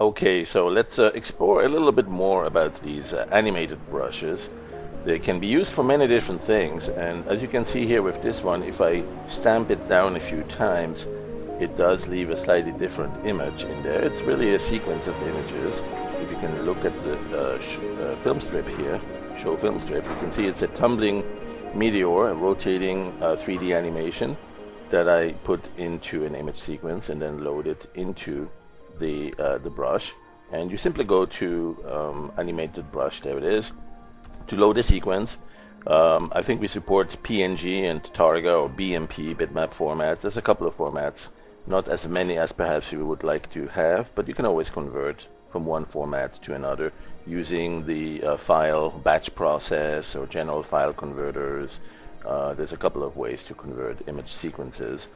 Okay, so let's explore a little bit more about these animated brushes. They can be used for many different things, and as you can see here with this one, if I stamp it down a few times, it does leave a slightly different image in there. It's really a sequence of images. If you can look at the film strip here, show film strip, you can see it's a tumbling meteor, a rotating 3D animation that I put into an image sequence and then load it into the brush. And you simply go to animated brush, there it is, to load a sequence. I think we support PNG and Targa or BMP bitmap formats. There's a couple of formats, not as many as perhaps you would like to have, but you can always convert from one format to another using the file batch process or general file converters. There's a couple of ways to convert image sequences.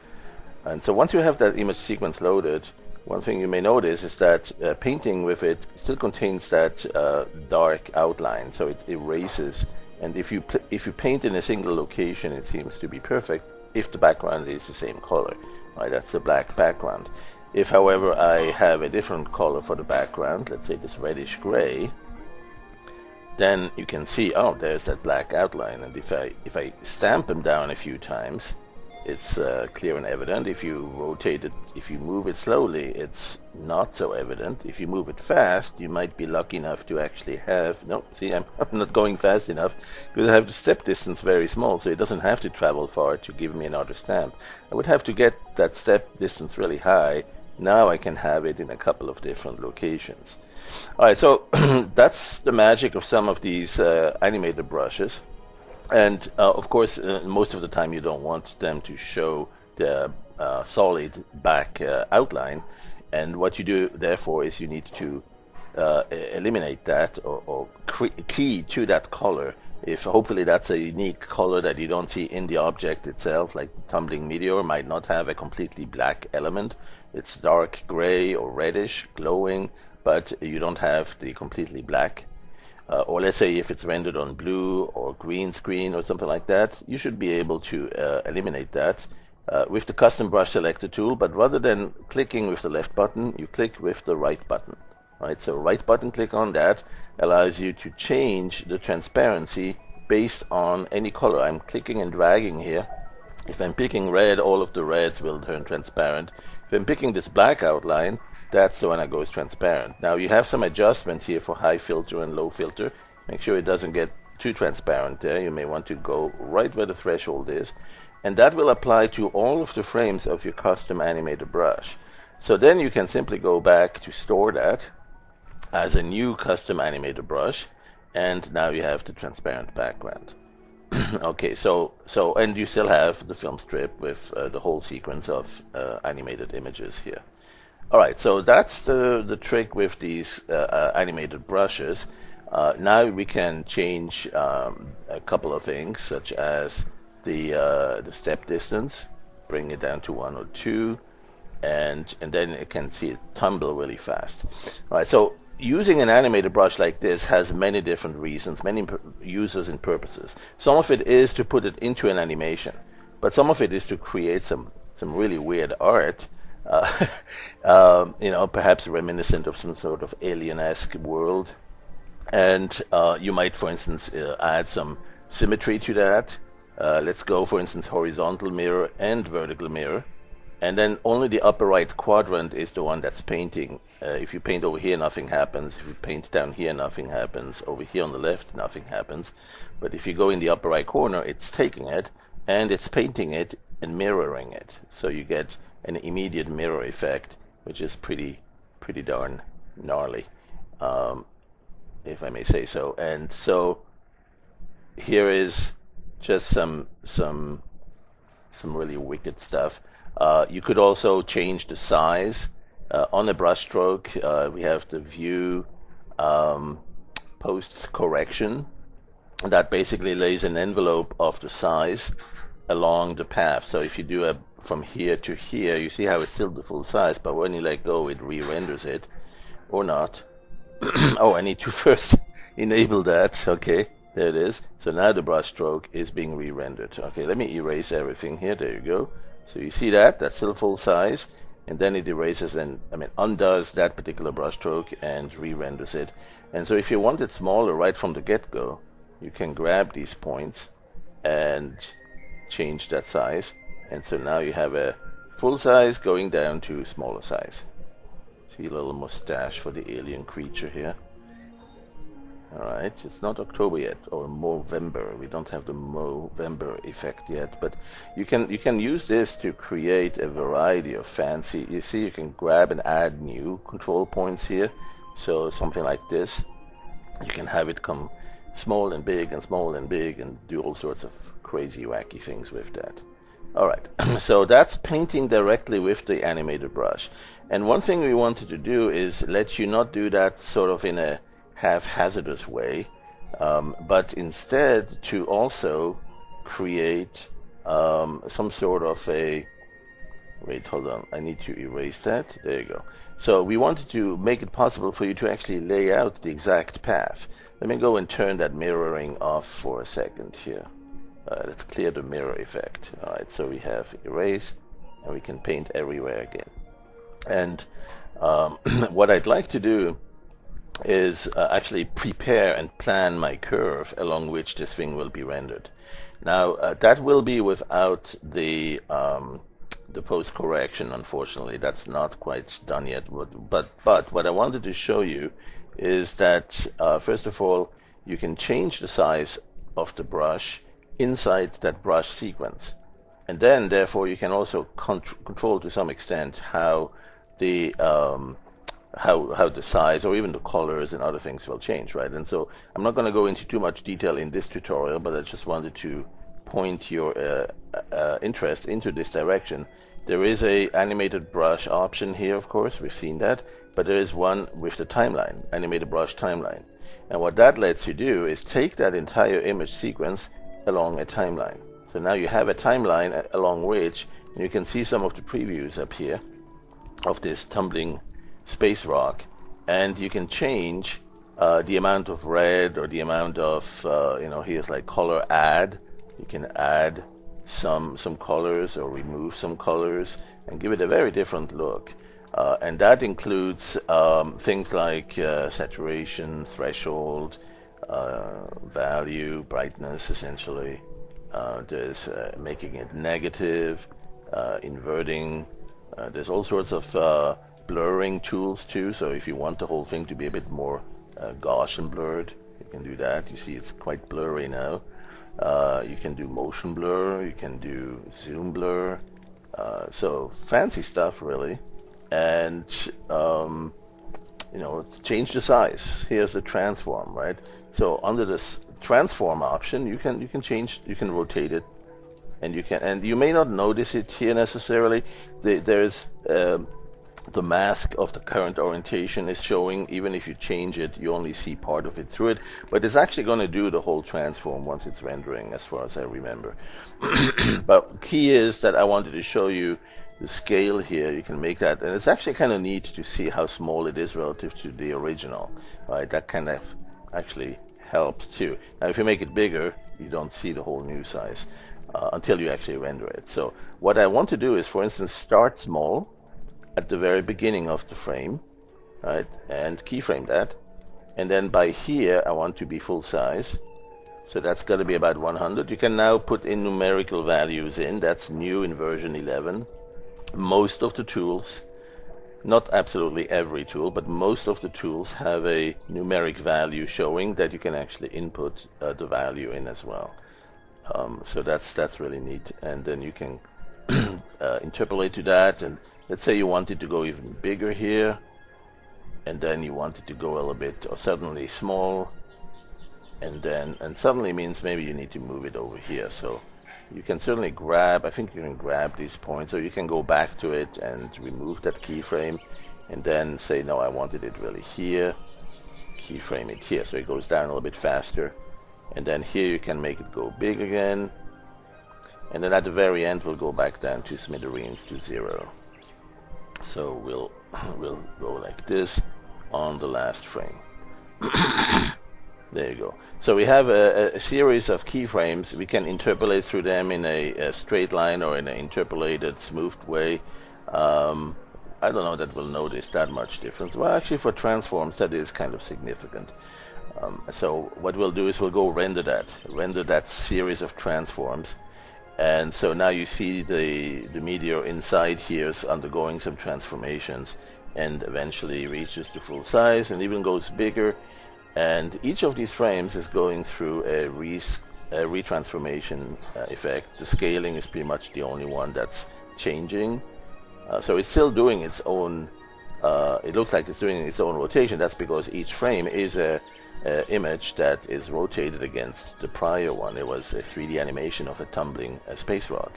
And so once you have that image sequence loaded, one thing you may notice is that painting with it still contains that dark outline, so it erases. And if you paint in a single location, it seems to be perfect if the background is the same color. Right, that's the black background. If, however, I have a different color for the background, let's say this reddish gray, then you can see, oh, there's that black outline. And if I stamp them down a few times, it's clear and evident. If you rotate it, if you move it slowly, it's not so evident. If you move it fast, you might be lucky enough to actually have, no, see, I'm not going fast enough because I have the step distance very small, so it doesn't have to travel far to give me another stamp. I would have to get that step distance really high. Now I can have it in a couple of different locations. All right, so that's the magic of some of these animated brushes. And of course, most of the time you don't want them to show the solid back outline. And what you do, therefore, is you need to eliminate that or key to that color. If hopefully that's a unique color that you don't see in the object itself, like the tumbling meteor might not have a completely black element. It's dark gray or reddish, glowing, but you don't have the completely black. Or let's say if it's rendered on blue or green screen or something like that, you should be able to eliminate that with the custom brush selector tool. But rather than clicking with the left button, you click with the right button. Right, so right button click on that allows you to change the transparency based on any color. I'm clicking and dragging here. If I'm picking red, all of the reds will turn transparent. If I'm picking this black outline, that's the one that goes transparent. Now you have some adjustment here for high filter and low filter. Make sure it doesn't get too transparent there. You may want to go right where the threshold is. And that will apply to all of the frames of your custom animated brush. So then you can simply go back to store that as a new custom animated brush. And now you have the transparent background. Okay, so and you still have the film strip with the whole sequence of animated images here. All right, so that's the trick with these animated brushes. Now we can change a couple of things, such as the step distance, bring it down to 1 or 2, and then you can see it tumble really fast. All right, so using an animated brush like this has many different reasons, many uses and purposes. Some of it is to put it into an animation, but some of it is to create some really weird art, you know, perhaps reminiscent of some sort of alien-esque world. And you might, for instance, add some symmetry to that. Let's go, for instance, horizontal mirror and vertical mirror. And then only the upper right quadrant is the one that's painting. If you paint over here, nothing happens. If you paint down here, nothing happens. Over here on the left, nothing happens. But if you go in the upper right corner, it's taking it and it's painting it and mirroring it. So you get an immediate mirror effect, which is pretty darn gnarly, if I may say so. And so here is just some really wicked stuff. You could also change the size on a brush stroke. We have the view post correction that basically lays an envelope of the size along the path. So if you do a from here to here, you see how it's still the full size, but when you let go, it re-renders it, or not. Oh, I need to first enable that. Okay, there it is. So now the brush stroke is being re-rendered. Okay, let me erase everything here. There you go. So you see that? That's still full size. and then it erases and undoes that particular brush stroke and re-renders it. And so if you want it smaller right from the get-go, you can grab these points and change that size, and so now you have a full size going down to smaller size. See a little mustache for the alien creature here. Alright, it's not October yet, or Movember. We don't have the Movember effect yet, but you can use this to create a variety of fancy. You see, you can grab and add new control points here. So something like this, you can have it come small and big and small and big and do all sorts of crazy wacky things with that. Alright, so that's painting directly with the animated brush. And one thing we wanted to do is let you not do that sort of in a haphazardous way, but instead to also create some sort of a, wait, hold on, I need to erase that. There you go. So we wanted to make it possible for you to actually lay out the exact path. Let me go and turn that mirroring off for a second here. Let's clear the mirror effect. Alright, so we have erase, and we can paint everywhere again. And what I'd like to do is actually prepare and plan my curve along which this thing will be rendered. Now that will be without the post correction. Unfortunately, that's not quite done yet. But what I wanted to show you is that first of all, you can change the size of the brush inside that brush sequence, and then therefore you can also control to some extent how the how the size or even the colors and other things will change, right? And so I'm not going to go into too much detail in this tutorial, but I just wanted to point your interest into this direction. There is a animated brush option here, of course, we've seen that, but there is one with the timeline, animated brush timeline. And what that lets you do is take that entire image sequence along a timeline. So now you have a timeline along which you can see some of the previews up here of this tumbling space rock, and you can change the amount of red or the amount of here's like color add. You can add some colors or remove some colors and give it a very different look, and that includes things like saturation, threshold, value, brightness, essentially. There's making it negative, inverting. There's all sorts of blurring tools too, so if you want the whole thing to be a bit more Gaussian blurred, you can do that. You see it's quite blurry now. You can do motion blur, you can do zoom blur, so fancy stuff really. And change the size. Here's the transform, right? So under this transform option, you can rotate it, and you may not notice it here necessarily. There's the mask of the current orientation is showing. Even if you change it, you only see part of it through it, but it's actually going to do the whole transform once it's rendering, as far as I remember. But key is that I wanted to show you the scale here. You can make that, and it's actually kind of neat to see how small it is relative to the original, right? That kind of actually helps too. Now if you make it bigger, you don't see the whole new size until you actually render it. So what I want to do is, for instance, start small at the very beginning of the frame, right, and keyframe that, and then by here I want to be full size, so that's got to be about 100. You can now put in numerical values in. That's new in version 11. Most of the tools, not absolutely every tool, but most of the tools have a numeric value showing that you can actually input the value in as well. So that's really neat, and then you can interpolate to that. And let's say you wanted to go even bigger here, and then you wanted to go a little bit, or suddenly small, and suddenly means maybe you need to move it over here. So you can certainly grab, I think you can grab these points, or you can go back to it and remove that keyframe, and then say, no, I wanted it really here, keyframe it here, so it goes down a little bit faster. And then here you can make it go big again, and then at the very end we'll go back down to smithereens, to 0. So we'll go like this on the last frame. There you go. So we have a series of keyframes. We can interpolate through them in a straight line or in an interpolated, smoothed way. I don't know that we'll notice that much difference. Well, actually for transforms that is kind of significant. So what we'll do is we'll go render that series of transforms. And so now you see the meteor inside here is undergoing some transformations and eventually reaches the full size and even goes bigger. And each of these frames is going through a retransformation effect. The scaling is pretty much the only one that's changing. So it's still doing its own, it looks like it's doing its own rotation. That's because each frame is a image that is rotated against the prior one. It was a 3D animation of a tumbling space rock.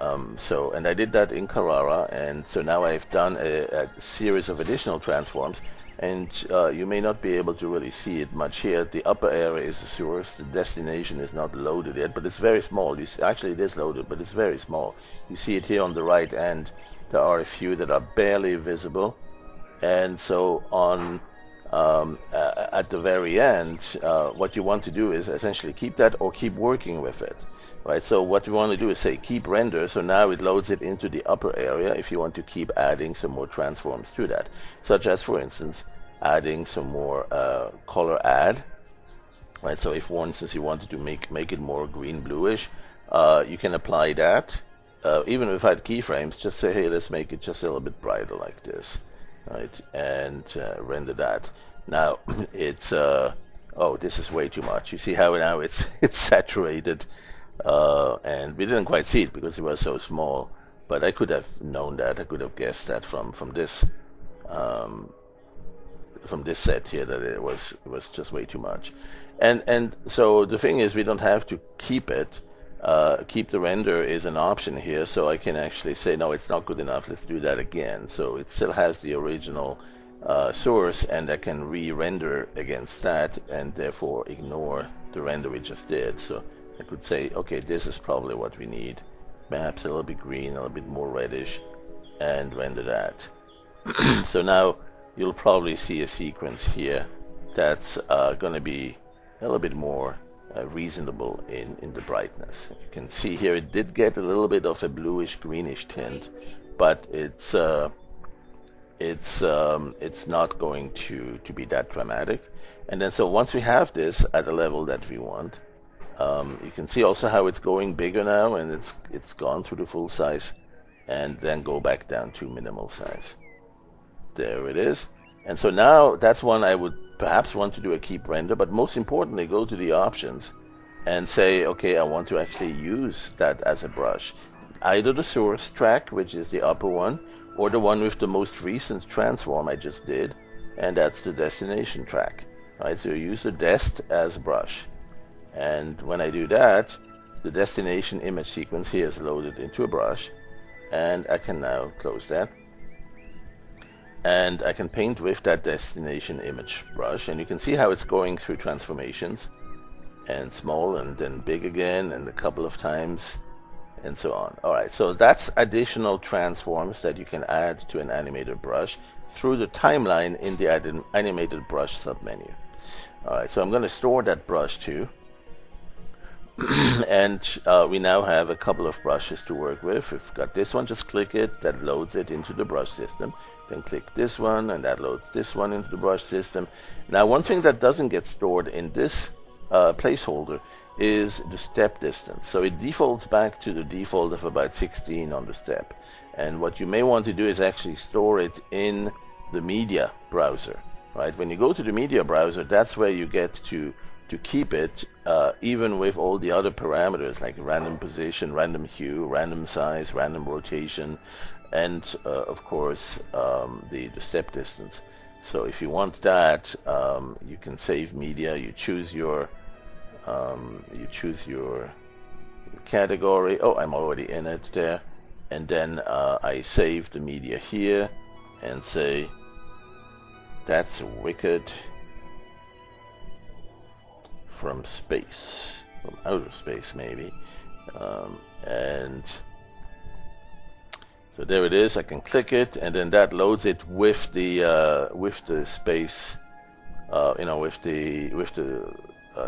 And I did that in Carrara, and so now I've done a series of additional transforms, and you may not be able to really see it much here. The upper area is the source. The destination is not loaded yet, but it's very small. Actually, it is loaded, but it's very small. You see it here on the right end. There are a few that are barely visible, and so on. At the very end, what you want to do is essentially keep that or keep working with it, right? So what you want to do is say keep render, so now it loads it into the upper area if you want to keep adding some more transforms to that, such as, for instance, adding some more color add, right? So if, for instance, you wanted to make it more green bluish, you can apply that. Even without keyframes, just say, hey, let's make it just a little bit brighter like this. Right, and render that. Now it's oh, this is way too much. You see how now it's saturated, and we didn't quite see it because it was so small. But I could have known that. I could have guessed that from this set here that it was just way too much. And so the thing is, we don't have to keep it. Keep the render is an option here, so I can actually say no, it's not good enough, let's do that again. So it still has the original source, and I can re-render against that and therefore ignore the render we just did. So I could say, okay, this is probably what we need, perhaps a little bit green, a little bit more reddish, and render that. So now you'll probably see a sequence here that's going to be a little bit more reasonable in the brightness. You can see here it did get a little bit of a bluish greenish tint, but it's not going to be that dramatic. And then so once we have this at a level that we want, you can see also how it's going bigger now, and it's gone through the full size and then go back down to minimal size. There it is. And so now that's one I would perhaps want to do a keep render, but most importantly, go to the options and say, okay, I want to actually use that as a brush. Either the source track, which is the upper one, or the one with the most recent transform I just did, and that's the destination track. Right, so you use the dest as brush. And when I do that, the destination image sequence here is loaded into a brush, and I can now close that. And I can paint with that destination image brush, and you can see how it's going through transformations, and small and then big again, and a couple of times, and so on. Alright, so that's additional transforms that you can add to an animated brush through the timeline in the animated brush submenu. Alright, so I'm going to store that brush too. And we now have a couple of brushes to work with. We've got this one, just click it, that loads it into the brush system. Then click this one, and that loads this one into the brush system. Now, one thing that doesn't get stored in this placeholder is the step distance. So it defaults back to the default of about 16 on the step. And what you may want to do is actually store it in the media browser. Right? When you go to the media browser, that's where you get to keep it, even with all the other parameters like random position, random hue, random size, random rotation, and of course the step distance. So if you want that, you can save media. You choose your category. Oh, I'm already in it there, and then I save the media here and say that's wicked from space, from outer space maybe, and so there it is. I can click it, and then that loads it with the space, with the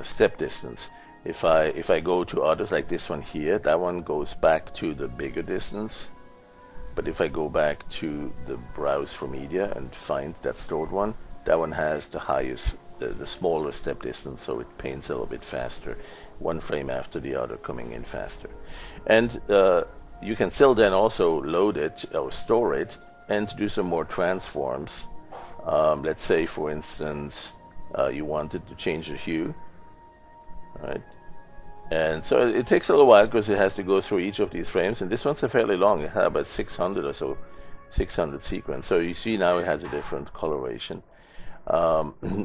step distance. If I go to others like this one here, that one goes back to the bigger distance, But if I go back to the browse for media and find that stored one, that one has the highest, the smaller step distance, so it paints a little bit faster, one frame after the other, coming in faster. And you can still then also load it or store it and do some more transforms. Let's say, for instance, you wanted to change the hue, right? And so it takes a little while because it has to go through each of these frames, and this one's a fairly long. It had about 600 or so, 600 sequence. So you see now it has a different coloration.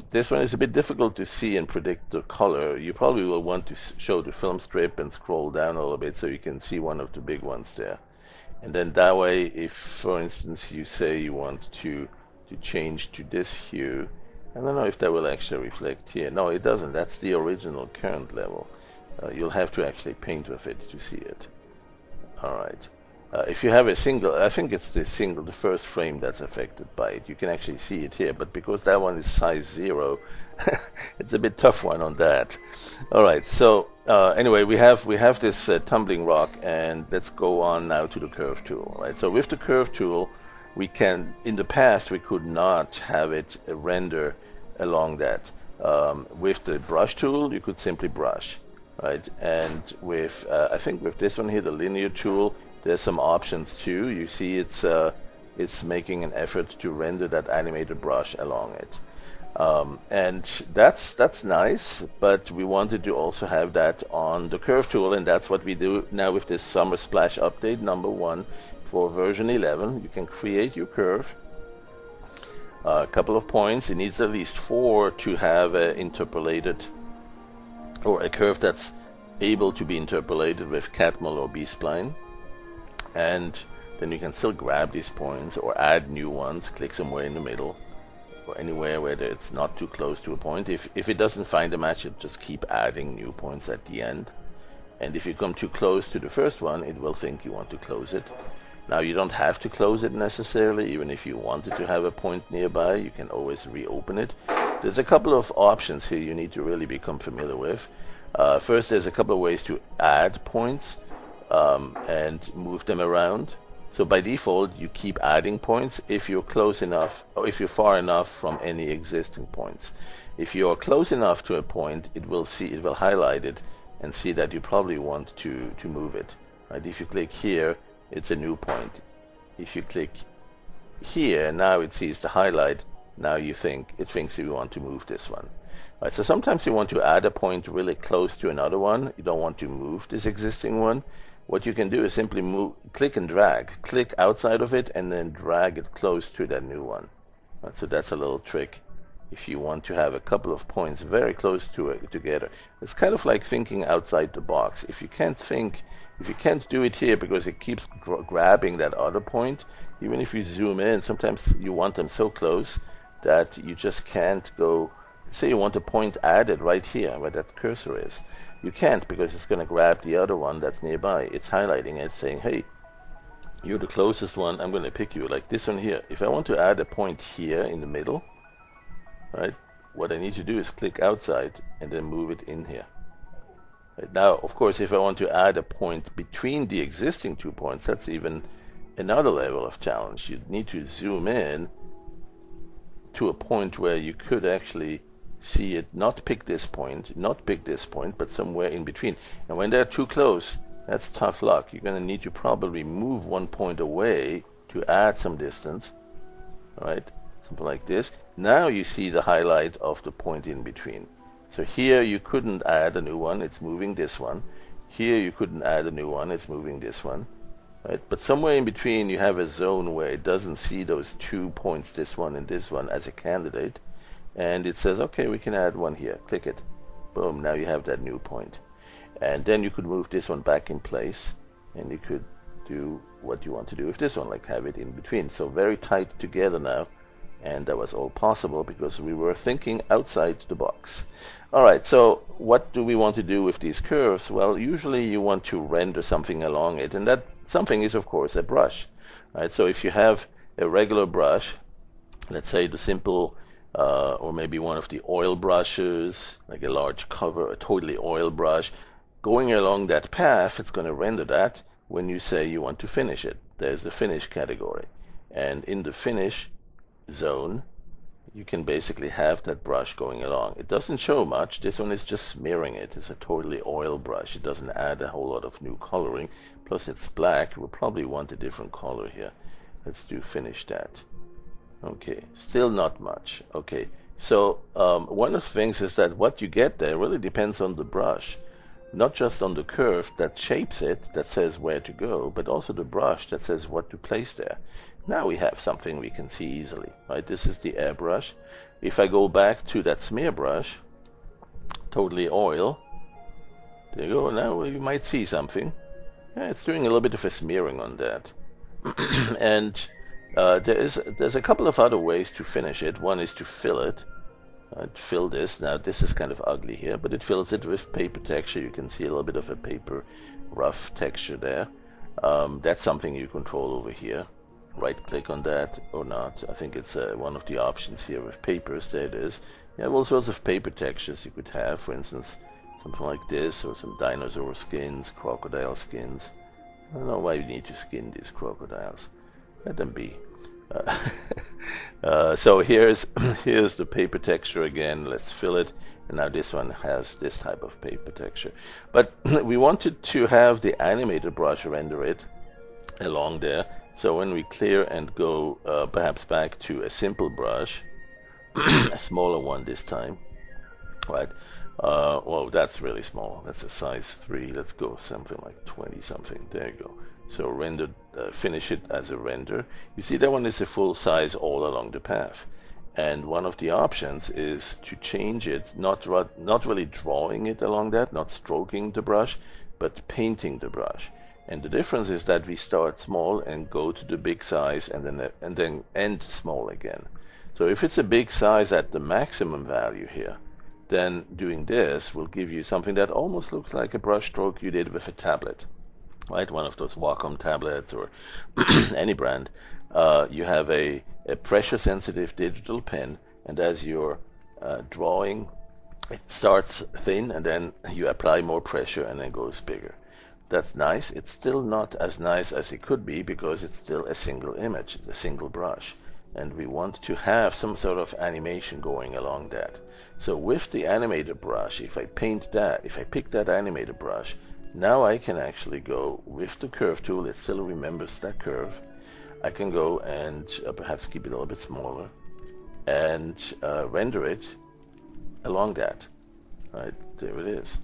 This one is a bit difficult to see and predict the color. You probably will want to show the film strip and scroll down a little bit so you can see one of the big ones there. And then that way, if for instance you say you want to change to this hue, I don't know if that will actually reflect here. No, it doesn't. That's the original current level. You'll have to actually paint with it to see it. All right. If you have a single, I think it's the first frame that's affected by it. You can actually see it here, but because that one is size 0, it's a bit tough one on that. All right. So anyway, we have this tumbling rock, and let's go on now to the curve tool. Right. So with the curve tool, we can. In the past, we could not have it render along that. With the brush tool, you could simply brush. Right, and with I think with this one here, the linear tool, there's some options too. You see it's making an effort to render that animated brush along it, and that's nice. But we wanted to also have that on the curve tool, and that's what we do now with this Summer Splash update number 1 for version 11. You can create your curve. A couple of points. It needs at least 4 to have interpolated, or a curve that's able to be interpolated with Catmull or B-spline. And then you can still grab these points or add new ones, click somewhere in the middle or anywhere where it's not too close to a point. If it doesn't find a match, it just keep adding new points at the end. And if you come too close to the first one, it will think you want to close it. Now you don't have to close it necessarily. Even if you wanted to have a point nearby, you can always reopen it. There's a couple of options here you need to really become familiar with. First, there's a couple of ways to add points and move them around. So by default, you keep adding points if you're close enough, or if you're far enough from any existing points. If you are close enough to a point, it will highlight it and see that you probably want to move it. Right? If you click here, it's a new point. If you click here, now it sees the highlight. Now it thinks you want to move this one. Right, so sometimes you want to add a point really close to another one. You don't want to move this existing one. What you can do is simply click and drag. Click outside of it and then drag it close to that new one. Right, so that's a little trick if you want to have a couple of points very close together. It's kind of like thinking outside the box. If you can't do it here because it keeps grabbing that other point, even if you zoom in, sometimes you want them so close that you just can't go. Say you want a point added right here where that cursor is. You can't, because it's going to grab the other one that's nearby. It's highlighting it, saying, hey, you're the closest one, I'm going to pick you, like this one here. If I want to add a point here in the middle, right, what I need to do is click outside and then move it in here. Right, now, of course, if I want to add a point between the existing 2 points, that's even another level of challenge. You need to zoom in to a point where you could actually see it not pick this point, but somewhere in between. And when they're too close, that's tough luck. You're going to need to probably move 1 point away to add some distance, right? Something like this. Now you see the highlight of the point in between. So here you couldn't add a new one, it's moving this one. Here you couldn't add a new one, it's moving this one. Right? But somewhere in between you have a zone where it doesn't see those 2 points, this one and this one, as a candidate. And it says, okay, we can add one here. Click it. Boom, now you have that new point. And then you could move this one back in place, and you could do what you want to do with this one, like have it in between. So very tight together now. And that was all possible because we were thinking outside the box. All right, so what do we want to do with these curves? Well, usually you want to render something along it, and that something is, of course, a brush. Right? So if you have a regular brush, let's say the simple, or maybe one of the oil brushes, like a large cover, a totally oil brush, going along that path, it's going to render that when you say you want to finish it. there's the finish category. And in the finish zone, you can basically have that brush going along. It doesn't show much. This one is just smearing it. It's a totally oil brush. It doesn't add a whole lot of new coloring. Plus it's black. We'll probably want a different color here. Let's do finish that. Okay, still not much. Okay, so one of the things is that what you get there really depends on the brush. Not just on the curve that shapes it, that says where to go, but also the brush that says what to place there. Now we have something we can see easily, right? This is the airbrush. If I go back to that smear brush, totally oil, there you go. Now you might see something. Yeah, it's doing a little bit of a smearing on that. And there's a couple of other ways to finish it. One is to fill it. Fill this. Now this is kind of ugly here, but it fills it with paper texture. You can see a little bit of a paper rough texture there. That's something you control over here. Right click on that or not. I think it's one of the options here with papers. There it is. You have all sorts of paper textures you could have. For instance, something like this, or some dinosaur skins, crocodile skins. I don't know why you need to skin these crocodiles. Let them be. So here's the paper texture again. Let's fill it. And now this one has this type of paper texture. But we wanted to have the animated brush render it along there. So when we clear and go perhaps back to a simple brush, a smaller one this time, right? Well, that's really small. That's a size 3. Let's go something like 20 something. There you go. So render, finish it as a render. You see that one is a full size all along the path. And one of the options is to change it, not really drawing it along that, not stroking the brush, but painting the brush. And the difference is that we start small and go to the big size and then end small again. So if it's a big size at the maximum value here, then doing this will give you something that almost looks like a brush stroke you did with a tablet, right? One of those Wacom tablets or any brand. You have a pressure-sensitive digital pen, and as you're drawing, it starts thin, and then you apply more pressure, and then goes bigger. That's nice. It's still not as nice as it could be because it's still a single image, a single brush. And we want to have some sort of animation going along that. So with the animated brush, if I paint that, if I pick that animated brush, now I can actually go with the curve tool. It still remembers that curve. I can go and perhaps keep it a little bit smaller and render it along that. Right, there it is.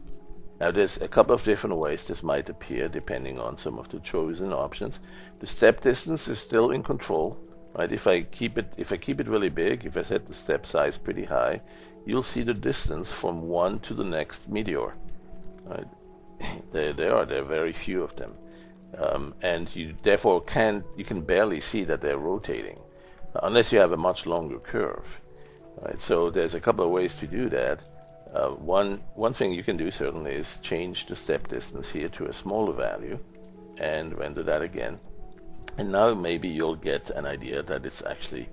Now there's a couple of different ways this might appear depending on some of the chosen options. The step distance is still in control, right? If I keep it really big, if I set the step size pretty high, you'll see the distance from one to the next meteor. Right? There are very few of them, and you therefore can barely see that they're rotating, unless you have a much longer curve. Right? So there's a couple of ways to do that. One thing you can do certainly is change the step distance here to a smaller value and render that again. And now maybe you'll get an idea that it's actually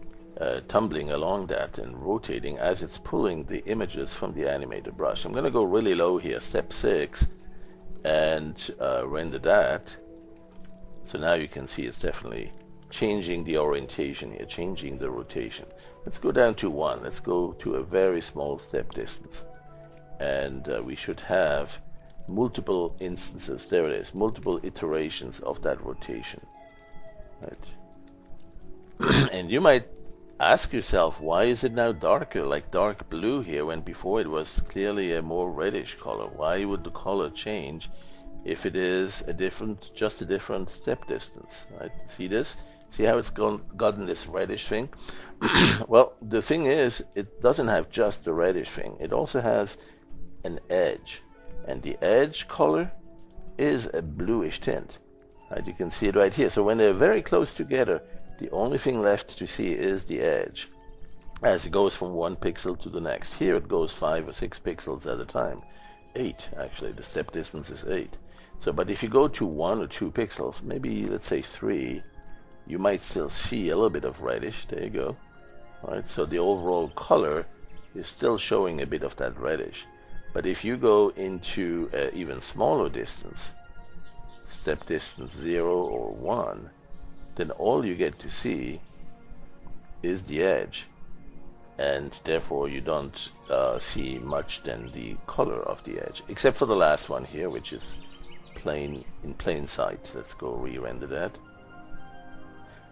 tumbling along that and rotating as it's pulling the images from the animated brush. I'm going to go really low here, step 6, and render that. So now you can see it's definitely changing the orientation here, changing the rotation. Let's go down to 1. Let's go to a very small step distance. And we should have multiple instances, there it is, multiple iterations of that rotation. Right. And you might ask yourself, why is it now darker, like dark blue here, when before it was clearly a more reddish color? Why would the color change if it is just a different step distance? Right? See this? See how it's gotten this reddish thing? Well, the thing is, it doesn't have just the reddish thing. It also has an edge, and the edge color is a bluish tint. Right? You can see it right here. So when they're very close together, the only thing left to see is the edge as it goes from one pixel to the next. Here it goes 5 or 6 pixels at a time. 8, actually. The step distance is 8. So, but if you go to 1 or 2 pixels, maybe let's say 3, you might still see a little bit of reddish. There you go. All right, so the overall color is still showing a bit of that reddish. But if you go into an even smaller distance, step distance 0 or 1, then all you get to see is the edge, and therefore you don't see much than the color of the edge, except for the last one here, which is plain in plain sight. Let's go re-render that.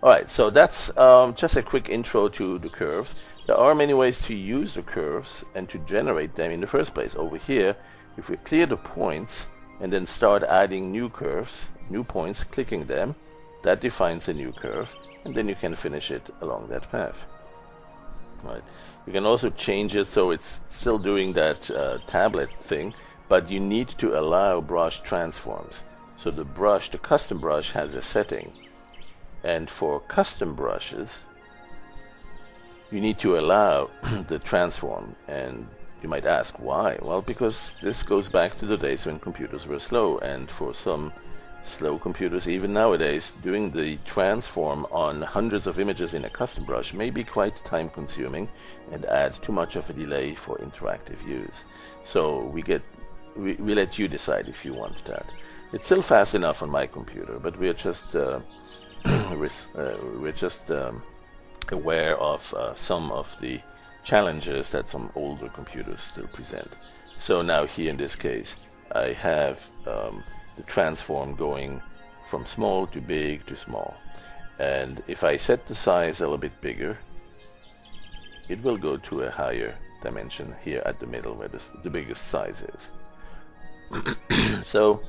Alright, so that's just a quick intro to the curves. There are many ways to use the curves and to generate them in the first place. Over here, if we clear the points and then start adding new curves, new points, clicking them, that defines a new curve, and then you can finish it along that path. Right. You can also change it so it's still doing that tablet thing, but you need to allow brush transforms. So the brush, the custom brush, has a setting, and for custom brushes you need to allow the transform. And you might ask why? Well, because this goes back to the days when computers were slow, and for some slow computers even nowadays, doing the transform on hundreds of images in a custom brush may be quite time consuming and add too much of a delay for interactive use. So we let you decide if you want that. It's still fast enough on my computer, but we're just aware of some of the challenges that some older computers still present. So now here in this case I have the transform going from small to big to small, and if I set the size a little bit bigger, it will go to a higher dimension here at the middle where the biggest size is. So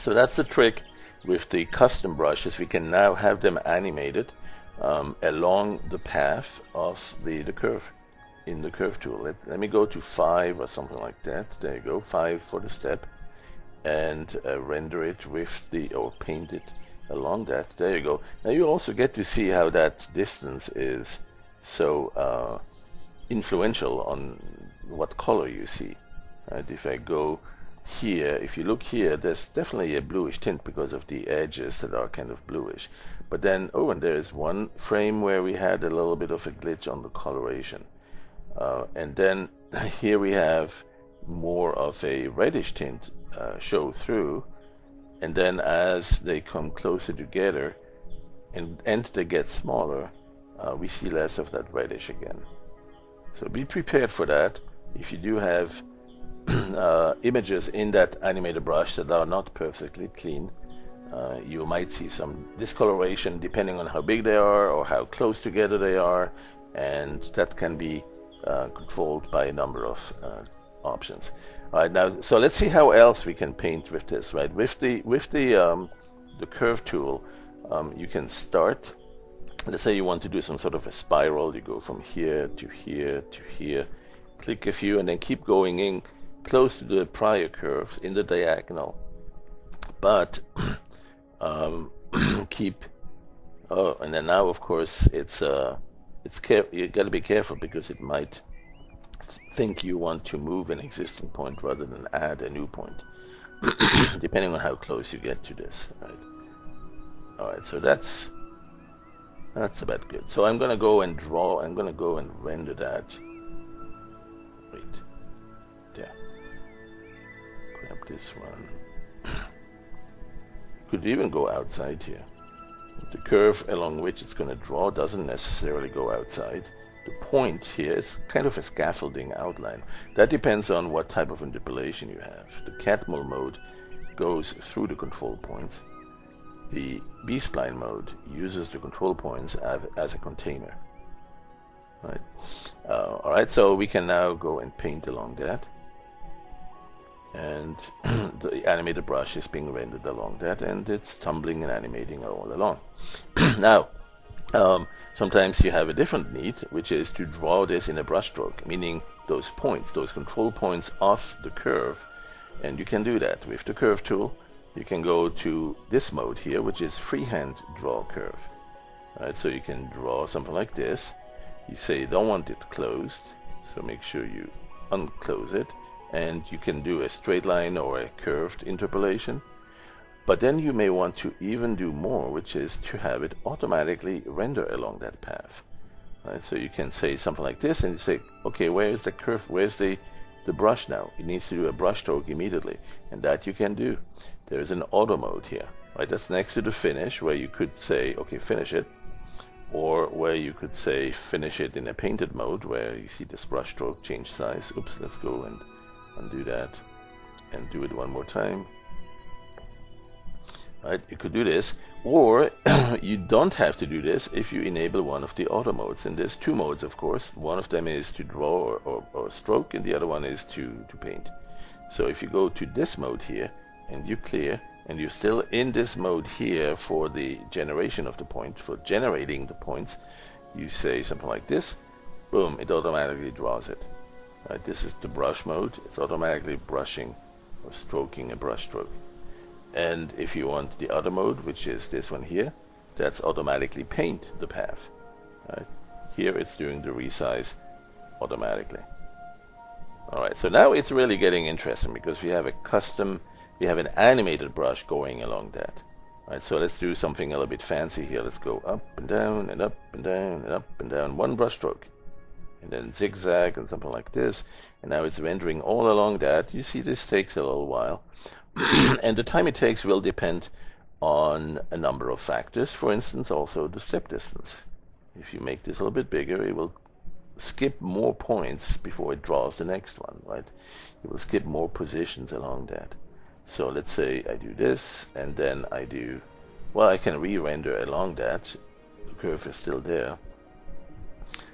that's the trick with the custom brushes. We can now have them animated along the path of the curve in the curve tool. Let me go to 5 or something like that. There you go, 5 for the step, and render it with or paint it along that. There you go. Now you also get to see how that distance is so influential on what color you see. Right? If I go here, if you look here, there's definitely a bluish tint because of the edges that are kind of bluish. But then, oh, and there's one frame where we had a little bit of a glitch on the coloration. And then here we have more of a reddish tint show through, and then as they come closer together and they get smaller, we see less of that reddish again. So be prepared for that. If you do have images in that animated brush that are not perfectly clean, you might see some discoloration depending on how big they are or how close together they are, and that can be controlled by a number of options. All right, now so let's see how else we can paint with this. Right, with the curve tool, you can start. Let's say you want to do some sort of a spiral. You go from here to here to here, click a few, and then keep going in close to the prior curves in the diagonal. But keep. Oh, and then now of course you got to be careful because it might think you want to move an existing point rather than add a new point, depending on how close you get to this. Right. All right, so that's about good. So I'm gonna go and draw. I'm gonna go and render that. Wait, there. Grab this one. Could even go outside here. The curve along which it's going to draw doesn't necessarily go outside. The point here is kind of a scaffolding outline. That depends on what type of interpolation you have. The Catmull mode goes through the control points. The B-spline mode uses the control points as a container. Right. All right, so we can now go and paint along that. And the animated brush is being rendered along that, and it's tumbling and animating all along. Now, sometimes you have a different need, which is to draw this in a brush stroke, meaning those points, those control points off the curve. And you can do that with the curve tool. You can go to this mode here, which is freehand draw curve. Right, so you can draw something like this. You say you don't want it closed, so make sure you unclose it. And you can do a straight line or a curved interpolation. But then you may want to even do more, which is to have it automatically render along that path. Right? So you can say something like this, and you say, okay, where is the curve? Where's the brush now? It needs to do a brush stroke immediately, and that you can do. There is an auto mode here. right? That's next to the finish, where you could say, okay, finish it, or where you could say finish it in a painted mode, where you see this brush stroke change size. Oops, let's go and undo that and do it one more time. Right, you could do this, or you don't have to do this if you enable one of the auto modes. And there's two modes, of course. One of them is to draw or stroke, and the other one is to paint. So if you go to this mode here and you clear, and you're still in this mode here for the generation of the point, for generating the points, you say something like this, boom, it automatically draws it. Right, this is the brush mode. It's automatically brushing or stroking a brush stroke. And if you want the other mode, which is this one here, that's automatically paint the path. Right? Here it's doing the resize automatically. Alright, so now it's really getting interesting, because we have an animated brush going along that. Alright, so let's do something a little bit fancy here. Let's go up and down and up and down and up and down, one brush stroke. And then zigzag and something like this. And now it's rendering all along that. You see, this takes a little while. And the time it takes will depend on a number of factors. For instance, also the step distance. If you make this a little bit bigger, it will skip more points before it draws the next one, right? It will skip more positions along that. So let's say I do this, and then I do, well, I can re-render along that. The curve is still there.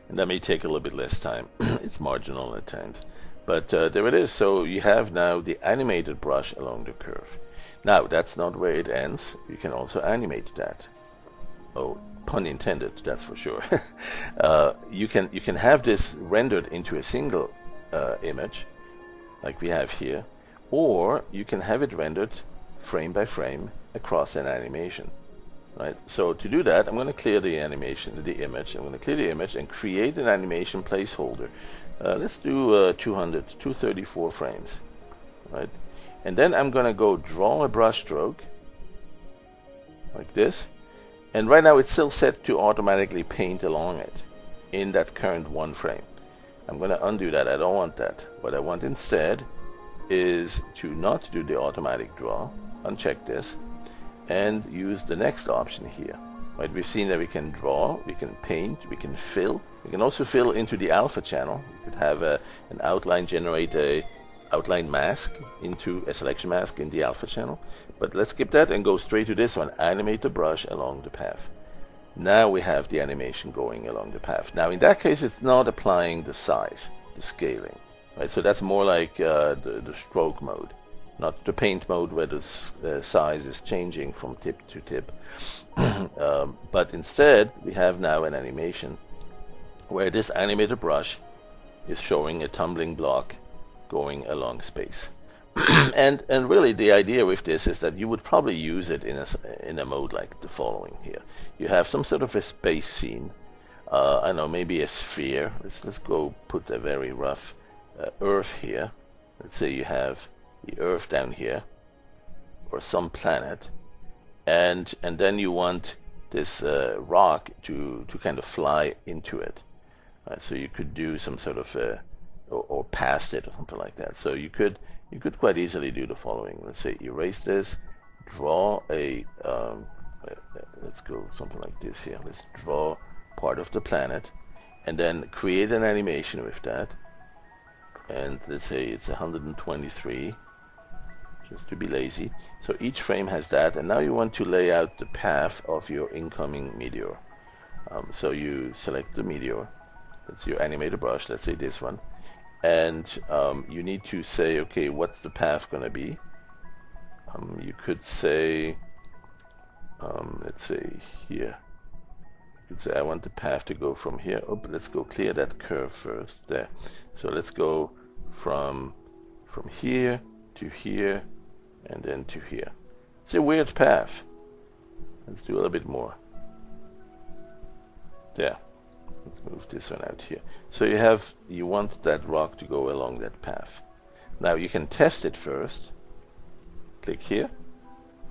And that may take a little bit less time. It's marginal at times. But there it is. So you have now the animated brush along the curve. Now, that's not where it ends. You can also animate that. Oh, pun intended, that's for sure. You can have this rendered into a single image, like we have here, or you can have it rendered frame by frame across an animation. Right. So to do that, I'm going to clear the animation, the image. I'm going to clear the image and create an animation placeholder. Let's do 234 frames. Right. And then I'm going to go draw a brush stroke like this. And right now it's still set to automatically paint along it in that current one frame. I'm going to undo that. I don't want that. What I want instead is to not do the automatic draw. Uncheck this. And use the next option here. Right, we've seen that we can draw, we can paint, we can fill. We can also fill into the alpha channel. You could have an outline, generate a outline mask into a selection mask in the alpha channel. But let's skip that and go straight to this one. Animate the brush along the path. Now we have the animation going along the path. Now in that case, it's not applying the size, the scaling. Right, so that's more like the stroke mode. Not the paint mode where the size is changing from tip to tip. But instead, we have now an animation where this animated brush is showing a tumbling block going along space. and really the idea with this is that you would probably use it in a mode like the following here. You have some sort of a space scene. I don't know, maybe a sphere. Let's go put a very rough Earth here. Let's say you have the Earth down here, or some planet, and then you want this rock to kind of fly into it. So you could do some sort of or past it or something like that. So you could quite easily do the following. Let's say erase this, draw a let's go something like this here. Let's draw part of the planet, and then create an animation with that. And let's say it's 123. Just to be lazy. So each frame has that, and now you want to lay out the path of your incoming meteor. So you select the meteor. That's your animated brush, let's say this one. And you need to say, okay, what's the path going to be? You could say, let's say here. You could say, I want the path to go from here. Oh, but let's go clear that curve first. There. So let's go from here to here, and then to here. It's a weird path. Let's do a little bit more. There. Let's move this one out here. So you want that rock to go along that path. Now you can test it first. Click here,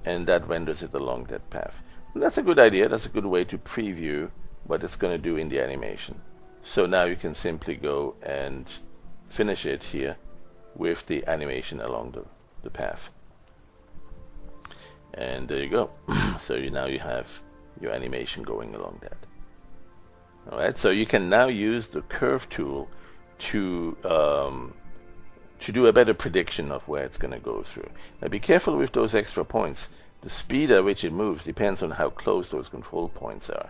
and that renders it along that path. And that's a good idea. That's a good way to preview what it's going to do in the animation. So now you can simply go and finish it here with the animation along the path. And there you go. So now you have your animation going along that. All right, so you can now use the curve tool to do a better prediction of where it's going to go through. Now be careful with those extra points. The speed at which it moves depends on how close those control points are.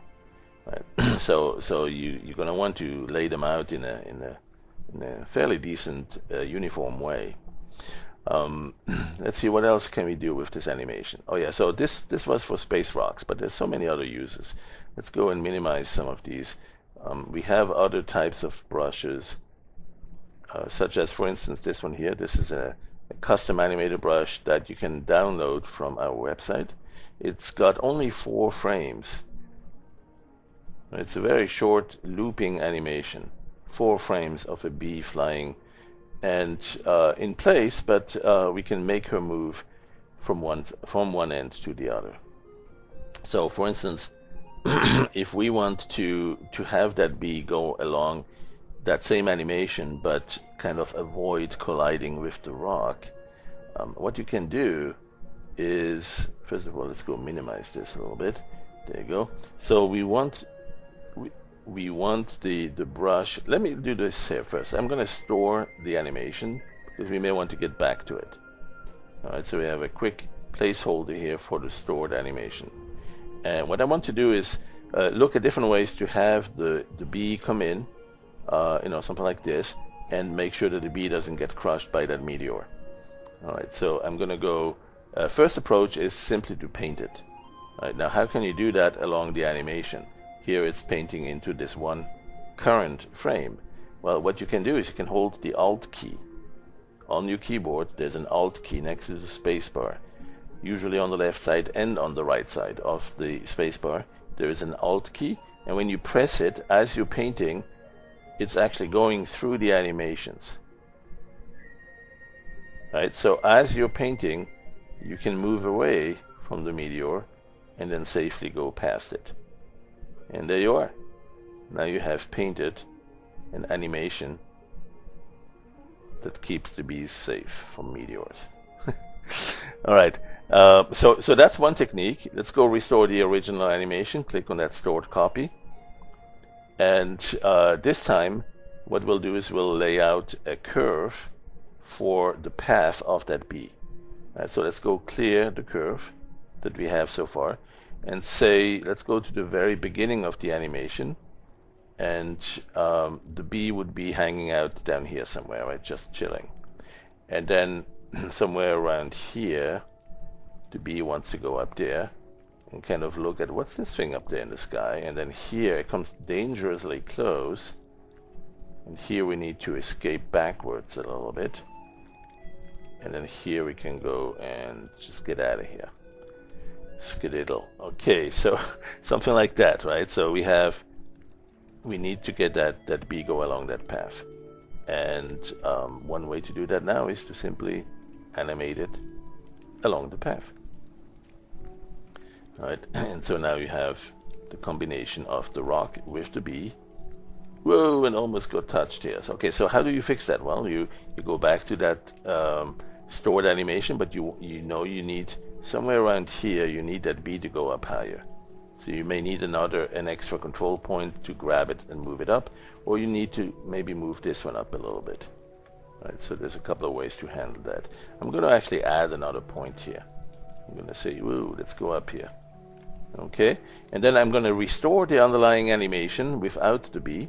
Right? So you're going to want to lay them out in a fairly decent uniform way. Let's see, what else can we do with this animation? Oh yeah, so this was for space rocks, but there's so many other uses. Let's go and minimize some of these. We have other types of brushes, such as, for instance, this one here. This is a custom animated brush that you can download from our website. It's got only 4 frames. It's a very short looping animation, 4 frames of a bee flying and in place, but we can make her move from one end to the other. So for instance, if we want to have that bee go along that same animation but kind of avoid colliding with the rock, what you can do is, first of all, let's go minimize this a little bit. There you go. So we want the brush. Let me do this here first. I'm going to store the animation because we may want to get back to it. Alright, so we have a quick placeholder here for the stored animation. And what I want to do is look at different ways to have the bee come in, something like this, and make sure that the bee doesn't get crushed by that meteor. Alright, so I'm going to go, first approach is simply to paint it. Alright, now how can you do that along the animation? Here it's painting into this one current frame. Well, what you can do is you can hold the Alt key. On your keyboard, there's an Alt key next to the spacebar. Usually on the left side and on the right side of the spacebar, there is an Alt key. And when you press it, as you're painting, it's actually going through the animations. Right? So as you're painting, you can move away from the meteor and then safely go past it. And there you are. Now you have painted an animation that keeps the bees safe from meteors. All right. So that's one technique. Let's go restore the original animation. Click on that stored copy. And this time, what we'll do is we'll lay out a curve for the path of that bee. So let's go clear the curve that we have so far. And say, let's go to the very beginning of the animation, and the bee would be hanging out down here somewhere, right, just chilling. And then somewhere around here, the bee wants to go up there and kind of look at what's this thing up there in the sky. And then here it comes dangerously close, and here we need to escape backwards a little bit. And then here we can go and just get out of here. Skedaddle. Okay, so something like that, right? So we need to get that bee go along that path. And one way to do that now is to simply animate it along the path. All right, and so now you have the combination of the rock with the bee. Whoa, and almost got touched here. So, okay, so how do you fix that? Well, you go back to that stored animation, but you need somewhere around here, you need that bee to go up higher. So you may need an extra control point to grab it and move it up, or you need to maybe move this one up a little bit. Right, so there's a couple of ways to handle that. I'm going to actually add another point here. I'm going to say, whoa, let's go up here. Okay, and then I'm going to restore the underlying animation without the bee.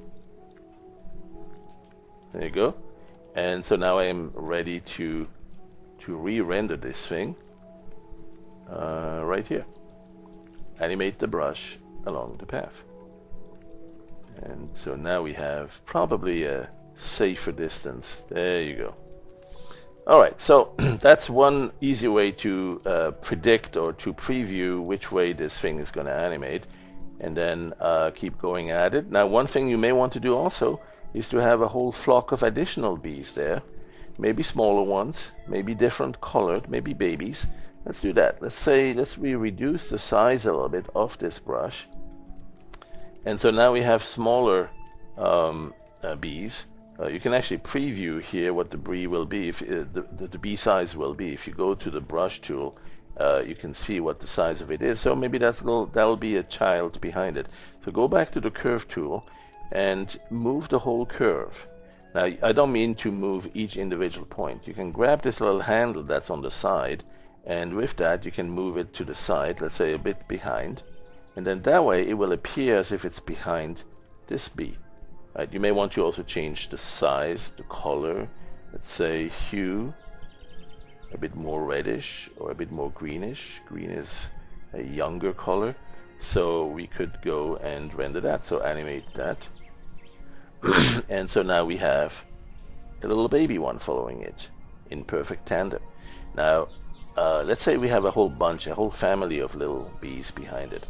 There you go. And so now I am ready to re-render this thing right here. Animate the brush along the path. And so now we have probably a safer distance. There you go. All right, so that's one easy way to predict or to preview which way this thing is going to animate, and then keep going at it. Now, one thing you may want to do also is to have a whole flock of additional bees there, maybe smaller ones, maybe different colored, maybe babies. Let's do that. Let's reduce the size a little bit of this brush. And so now we have smaller bees. You can actually preview here what the bee will be, if the bee size will be. If you go to the brush tool you can see what the size of it is. So maybe that'll be a child behind it. So go back to the curve tool and move the whole curve. Now, I don't mean to move each individual point. You can grab this little handle that's on the side, and with that you can move it to the side, let's say a bit behind, and then that way it will appear as if it's behind this bee. Right? You may want to also change the size, the color, let's say hue, a bit more reddish or a bit more greenish. Green is a younger color, so we could go and render that. So animate that. And so now we have a little baby one following it in perfect tandem. Now, let's say we have a whole bunch, a whole family of little bees behind it.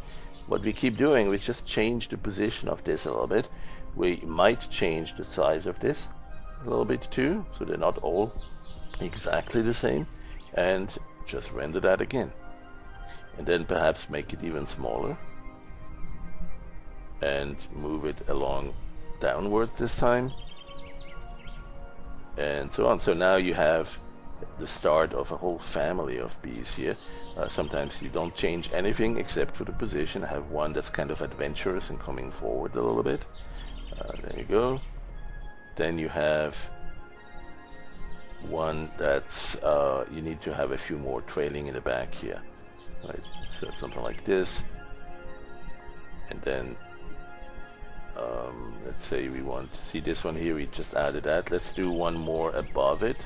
What we keep doing, we just change the position of this a little bit. We might change the size of this a little bit too, so they're not all exactly the same, and just render that again. And then perhaps make it even smaller and move it along downwards this time, and so on. So now you have the start of a whole family of bees here. Sometimes you don't change anything except for the position. I have one that's kind of adventurous and coming forward a little bit. There you go. Then you have one that's you need to have a few more trailing in the back here, right? So something like this, and then let's say we want to see this one here, we just added that. Let's do one more above it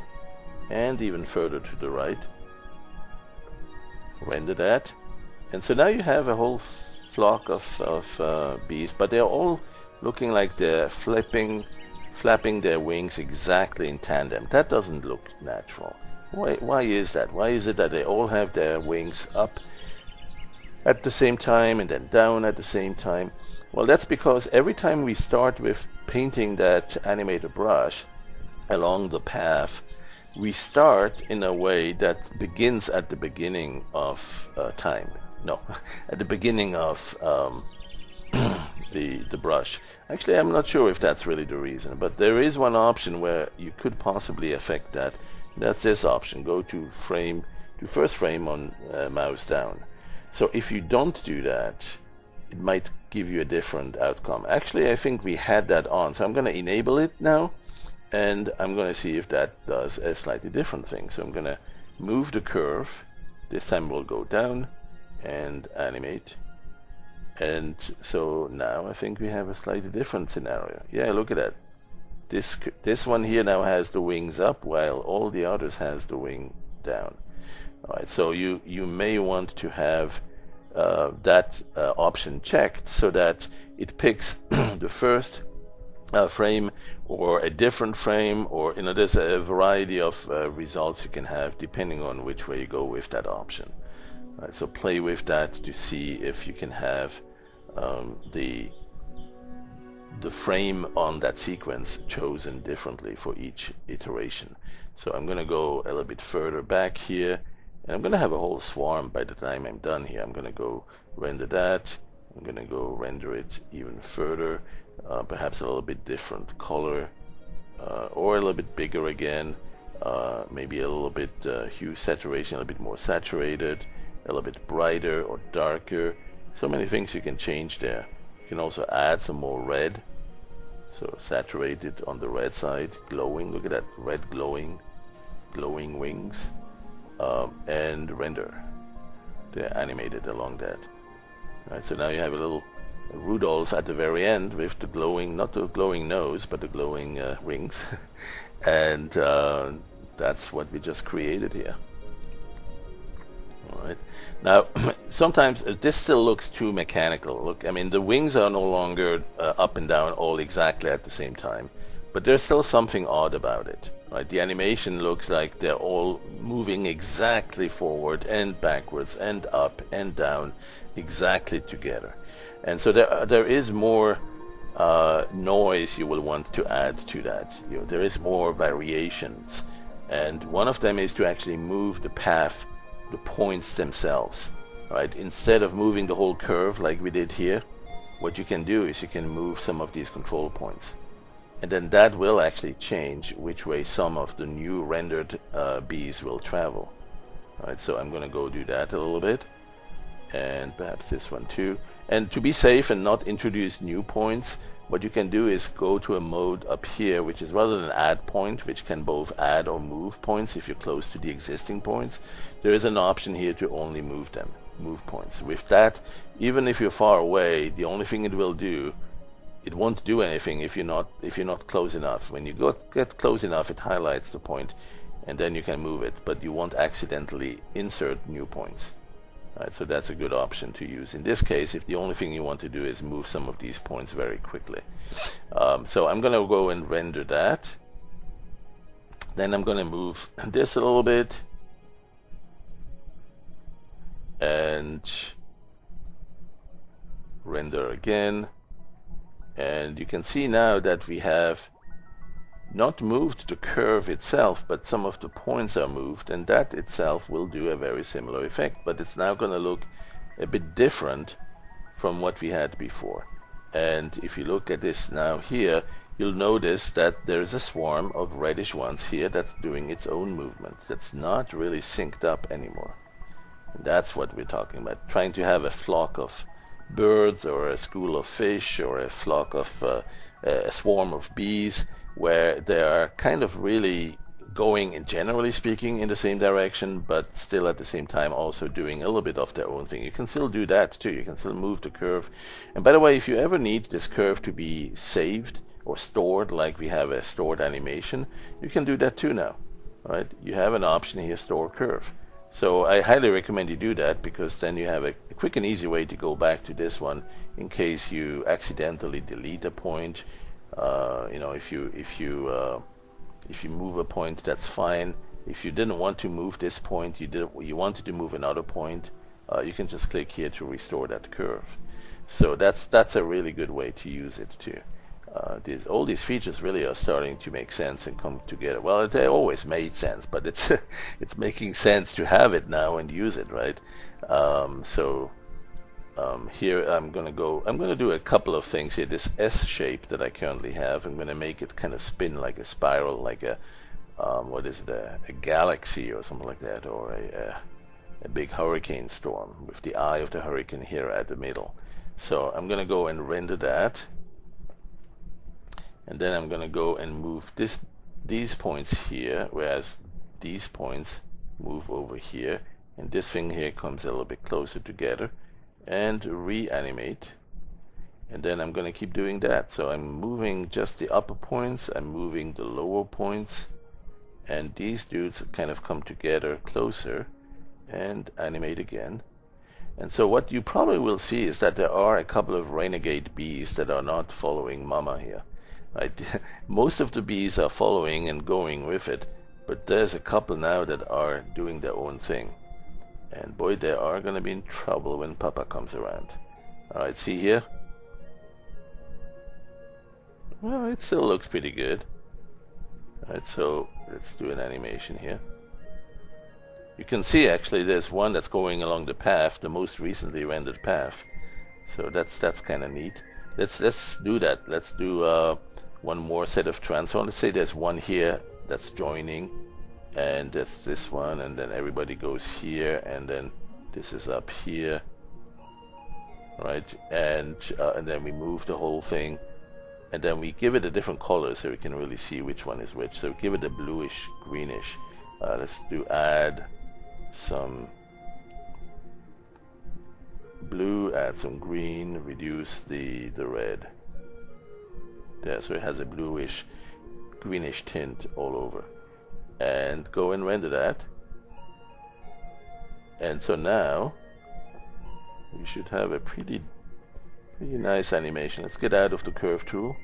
and even further to the right. Render that. And so now you have a whole flock of bees, but they're all looking like they're flapping their wings exactly in tandem. That doesn't look natural. Why is that? Why is it that they all have their wings up at the same time and then down at the same time? Well, that's because every time we start with painting that animator brush along the path, we start in a way that begins at the beginning of time. No, at the beginning of the brush. Actually, I'm not sure if that's really the reason, but there is one option where you could possibly affect that. That's this option. Go to frame, to first frame on mouse down. So if you don't do that, it might give you a different outcome. Actually, I think we had that on, so I'm going to enable it now, and I'm going to see if that does a slightly different thing. So I'm going to move the curve. This time we'll go down and animate. And so now I think we have a slightly different scenario. Yeah, look at that. This one here now has the wings up, while all the others has the wing down. All right, so you may want to have that option checked so that it picks the first frame or a different frame, or there's a variety of results you can have depending on which way you go with that option. All right, so play with that to see if you can have the frame on that sequence chosen differently for each iteration. So I'm going to go a little bit further back here, and I'm going to have a whole swarm by the time I'm done here. I'm going to go render that. I'm going to go render it even further, perhaps a little bit different color, or a little bit bigger again, maybe a little bit hue saturation, a little bit more saturated, a little bit brighter or darker. So many things you can change there. You can also add some more red, so saturated on the red side, glowing. Look at that red glowing wings, and render. They're animated along that. All right, so now you have a little Rudolph at the very end with the glowing, not the glowing nose, but the glowing wings, and that's what we just created here. All right. Now, sometimes this still looks too mechanical. Look, I mean, the wings are no longer up and down all exactly at the same time, but there's still something odd about it. Right? The animation looks like they're all moving exactly forward and backwards and up and down exactly together. And so there is more noise you will want to add to that. There is more variations, and one of them is to actually move the path, the points themselves. Right? Instead of moving the whole curve like we did here, what you can do is you can move some of these control points, and then that will actually change which way some of the new rendered bees will travel. All right, so I'm going to go do that a little bit, and perhaps this one too. And to be safe and not introduce new points, what you can do is go to a mode up here, which is rather than add point, which can both add or move points if you're close to the existing points. There is an option here to only move points. With that, even if you're far away, the only thing it will do, it won't do anything if you're not close enough. When you get close enough, it highlights the point, and then you can move it, but you won't accidentally insert new points. Right, so that's a good option to use in this case if the only thing you want to do is move some of these points very quickly. So I'm going to go and render that. Then I'm going to move this a little bit and render again. And you can see now that we have not moved the curve itself, but some of the points are moved, and that itself will do a very similar effect, but it's now going to look a bit different from what we had before. And if you look at this now here, you'll notice that there's a swarm of reddish ones here that's doing its own movement. That's not really synced up anymore. And that's what we're talking about, trying to have a flock of birds or a school of fish or a flock of a swarm of bees, where they are kind of really going, generally speaking, in the same direction, but still at the same time also doing a little bit of their own thing. You can still do that too. You can still move the curve. And by the way, if you ever need this curve to be saved or stored, like we have a stored animation, you can do that too now. Right? You have an option here, store curve. So I highly recommend you do that, because then you have a quick and easy way to go back to this one in case you accidentally delete a point. You know, if you move a point, that's fine. If you didn't want to move this point, you wanted to move another point, you can just click here to restore that curve. So that's a really good way to use it too. All these features really are starting to make sense and come together. Well, they always made sense, but it's it's making sense to have it now and use it, right? Here I'm gonna do a couple of things here. This S shape that I currently have, I'm gonna make it kind of spin like a spiral, like a what is it, a galaxy or something like that, or a big hurricane storm with the eye of the hurricane here at the middle. So I'm gonna go and render that, and then I'm gonna go and move these points here, whereas these points move over here, and this thing here comes a little bit closer together, and reanimate. And then I'm going to keep doing that. So I'm moving just the upper points, I'm moving the lower points, and these dudes kind of come together closer, and animate again. And so what you probably will see is that there are a couple of renegade bees that are not following Mama here. Right? Most of the bees are following and going with it, but there's a couple now that are doing their own thing. And boy, they are going to be in trouble when Papa comes around. Alright, see here? Well, it still looks pretty good. Alright, so let's do an animation here. You can see actually there's one that's going along the path, the most recently rendered path. So that's kind of neat. Let's do that. Let's do one more set of transforms. Let's say there's one here that's joining, and that's this one, and then everybody goes here, and then this is up here, right? And then we move the whole thing, and then we give it a different color so we can really see which one is which. So give it a bluish greenish. Let's do add some blue, add some green, reduce the red there, so it has a bluish greenish tint all over. And go and render that. And so now we should have a pretty nice animation. Let's get out of the curve tool,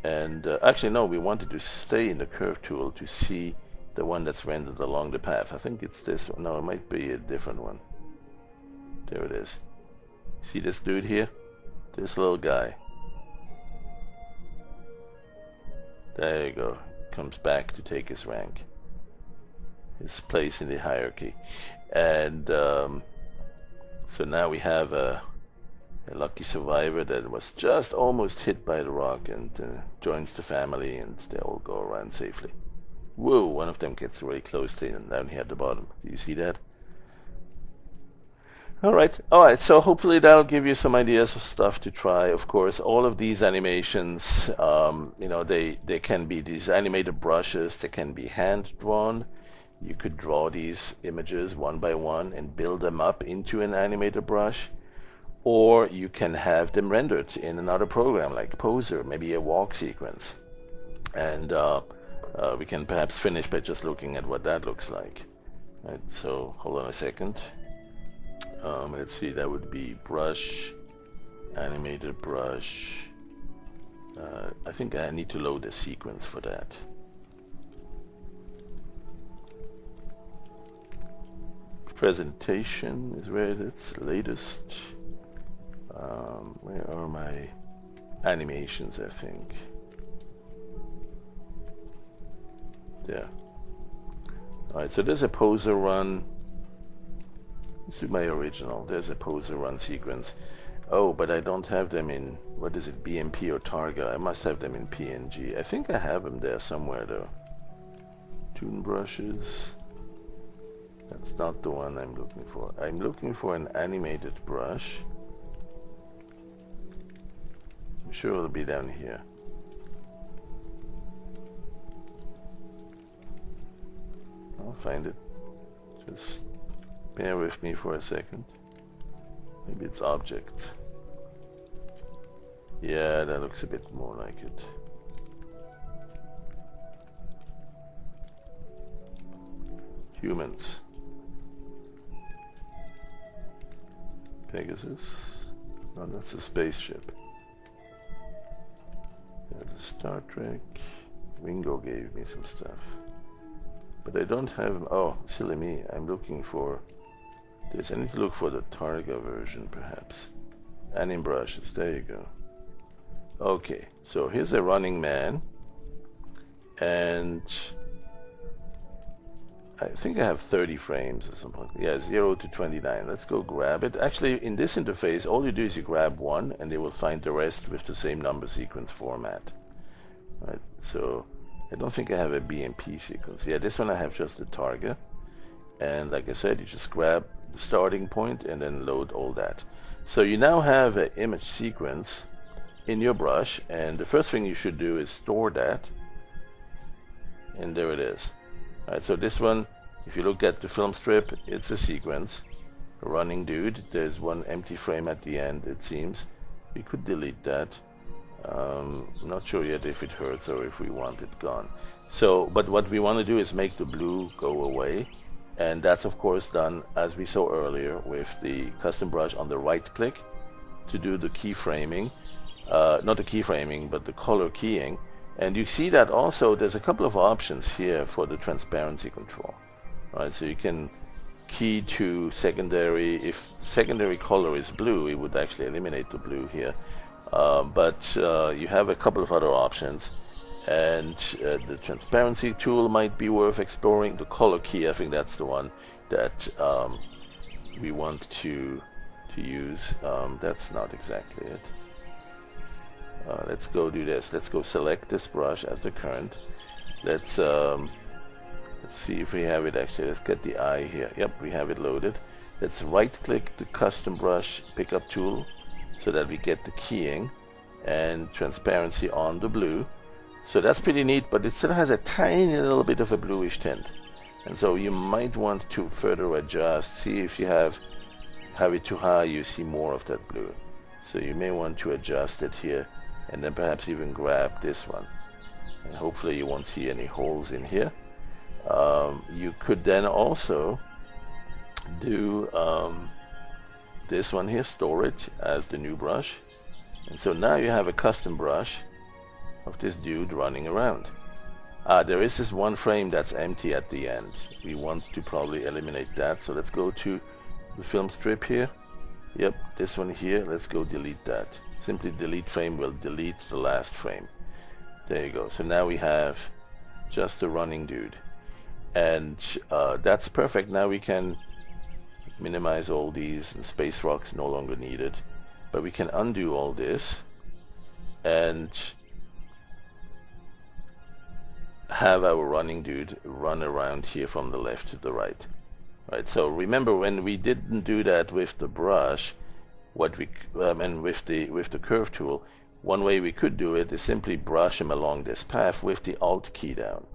and actually no, we wanted to stay in the curve tool to see the one that's rendered along the path. I think it's this one. No, it might be a different one. There it is. See this dude here? This little guy. There you go. Comes back to take his rank, his place in the hierarchy. And so now we have a lucky survivor that was just almost hit by the rock and joins the family, and they all go around safely. Whoa, one of them gets really close to down here at the bottom. Do you see that? All right. So hopefully that'll give you some ideas of stuff to try. Of course, all of these animations, they can be these animated brushes. They can be hand drawn. You could draw these images one by one and build them up into an animated brush, or you can have them rendered in another program like Poser, maybe a walk sequence, and we can perhaps finish by just looking at what that looks like. Right. So hold on a second. Let's see, that would be brush, animated brush. I think I need to load a sequence for that. Presentation is where it's latest. Where are my animations, I think? There. Alright, so there's a poser run. Let's do my original. There's a poser run sequence. Oh, but I don't have them in, what is it, BMP or Targa? I must have them in PNG. I think I have them there somewhere though. Toon brushes. That's not the one I'm looking for. I'm looking for an animated brush. I'm sure it'll be down here. I'll find it. Just bear with me for a second. Maybe it's objects. Yeah, that looks a bit more like it. Humans. Pegasus. Oh, that's a spaceship. There's a Star Trek. Ringo gave me some stuff. But I don't have... Oh, silly me. I'm looking for... I need to look for the Targa version, perhaps. Anim brushes. There you go. Okay. So here's a running man. And... I think I have 30 frames or something. Yeah, 0 to 29. Let's go grab it. Actually, in this interface, all you do is you grab one, and they will find the rest with the same number sequence format. Right. So I don't think I have a BMP sequence. Yeah, this one I have just the Targa. And like I said, you just grab the starting point and then load all that. So you now have an image sequence in your brush, and the first thing you should do is store that. And there it is. Alright, so this one, if you look at the film strip, it's a sequence. A running dude. There's one empty frame at the end, it seems. We could delete that. I'm not sure yet if it hurts or if we want it gone. So, but what we want to do is make the blue go away. And that's of course done, as we saw earlier, with the custom brush on the right click to do the keyframing. Not the keyframing, but the color keying. And you see that also there's a couple of options here for the transparency control. Right, so you can key to secondary. If secondary color is blue, it would actually eliminate the blue here. But you have a couple of other options. And the transparency tool might be worth exploring. The color key, I think that's the one that we want to use. That's not exactly it. Let's go do this. Let's go select this brush as the current. Let's see if we have it actually. Let's get the eye here. Yep, we have it loaded. Let's right click the custom brush pickup tool so that we get the keying and transparency on the blue. So that's pretty neat, but it still has a tiny little bit of a bluish tint. And so you might want to further adjust. See if you have it too high, you see more of that blue. So you may want to adjust it here and then perhaps even grab this one. And hopefully you won't see any holes in here. You could then also do this one here, store it as the new brush. And so now you have a custom brush of this dude running around. There is this one frame that's empty at the end. We want to probably eliminate that. So let's go to the film strip here. Yep, this one here. Let's go delete that. Simply delete frame will delete the last frame. There you go. So now we have just the running dude. And that's perfect. Now we can minimize all these, and space rocks no longer needed. But we can undo all this and have our running dude run around here from the left to the right. Right, so remember when we didn't do that with the brush, what we and with the curve tool, one way we could do it is simply brush him along this path with the Alt key down.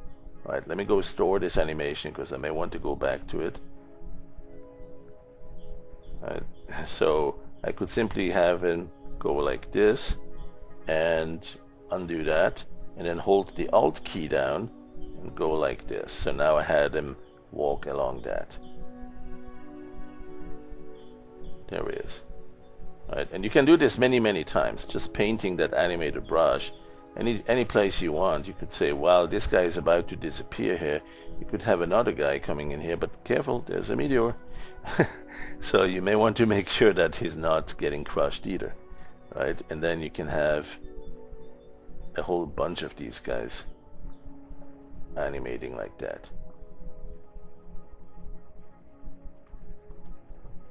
Right, let me go store this animation because I may want to go back to it. Right, so I could simply have him go like this and undo that, and then hold the Alt key down and go like this. So now I had him walk along that. There he is. Right, and you can do this many times, just painting that animated brush any place you want. You could say, well, this guy is about to disappear here. You could have another guy coming in here, but careful, there's a meteor. So you may want to make sure that he's not getting crushed either. Right, and then you can have a whole bunch of these guys animating like that.